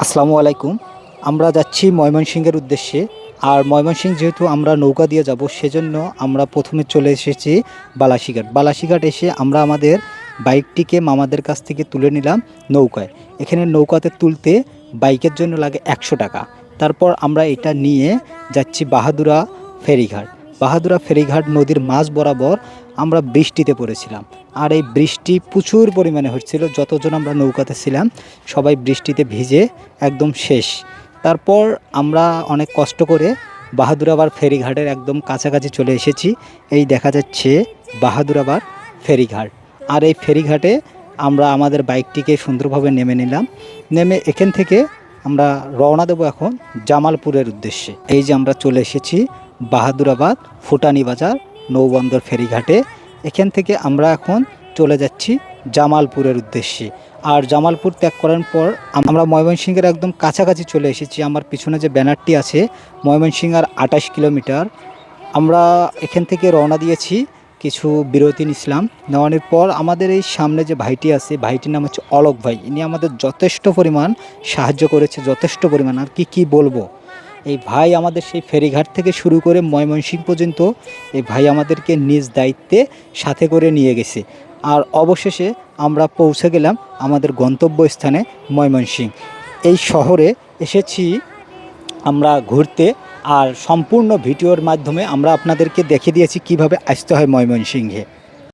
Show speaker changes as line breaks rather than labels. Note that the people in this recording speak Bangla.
আসসালামু আলাইকুম। আমরা যাচ্ছি ময়মনসিংহের উদ্দেশ্যে। আর ময়মনসিংহ যেহেতু আমরা নৌকা দিয়ে যাব, সেজন্য আমরা প্রথমে চলে এসেছি বালাসিঘাট। বালাসিঘাট এসে আমরা আমাদের বাইকটিকে মামাদের কাছ থেকে তুলে নিলাম নৌকায়। এখানে নৌকাতে তুলতে বাইকের জন্য লাগে 100 টাকা। তারপর আমরা এটা নিয়ে যাচ্ছি বাহাদুরা ফেরিঘাট। বাহাদুরা ফেরিঘাট নদীর মাঝ বরাবর আমরা বৃষ্টিতে পড়েছিলাম। আর এই বৃষ্টি প্রচুর পরিমাণে হচ্ছিল। যতজন আমরা নৌকাতে ছিলাম সবাই বৃষ্টিতে ভিজে একদম শেষ। তারপর আমরা অনেক কষ্ট করে বাহাদুরাবাদ ফেরিঘাটের একদম কাছাকাছি চলে এসেছি। এই দেখা যাচ্ছে বাহাদুরাবাদ ফেরিঘাট। আর এই ফেরিঘাটে আমরা আমাদের বাইকটিকে সুন্দরভাবে নেমে নিলাম। নেমে এখান থেকে আমরা রওনা দেব এখন জামালপুরের উদ্দেশ্যে। এই যে আমরা চলে এসেছি বাহাদুরাবাদ ফুটানি বাজার নৌবন্দর ফেরিঘাটে। এখান থেকে আমরা এখন চলে যাচ্ছি জামালপুরের উদ্দেশ্যে। আর জামালপুর ত্যাগ করার পর আমরা ময়মনসিংহের একদম কাছাকাছি চলে এসেছি। আমার পিছনে যে ব্যানারটি আছে ময়মনসিংহ আর 28 কিলোমিটার। আমরা এখান থেকে রওনা দিয়েছি, কিছু বিরতি নিছিলাম। নেওয়ানোর পর আমাদের এই সামনে যে ভাইটি আছে, ভাইটির নাম হচ্ছে অলোক ভাই। ইনি আমাদের যথেষ্ট পরিমাণ সাহায্য করেছে, যথেষ্ট পরিমাণ। আর কি বলবো, এই ভাই আমাদের সেই ফেরিঘাট থেকে শুরু করে ময়মনসিংহ পর্যন্ত এই ভাই আমাদেরকে নিজ দায়িত্বে সাথে করে নিয়ে গেছে। আর অবশেষে আমরা পৌঁছে গেলাম আমাদের গন্তব্যস্থানে ময়মনসিংহ। এই শহরে এসেছি আমরা ঘুরতে। আর সম্পূর্ণ ভিডিওর মাধ্যমে আমরা আপনাদেরকে দেখিয়ে দিয়েছি কিভাবে আসতে হয় ময়মনসিংহে।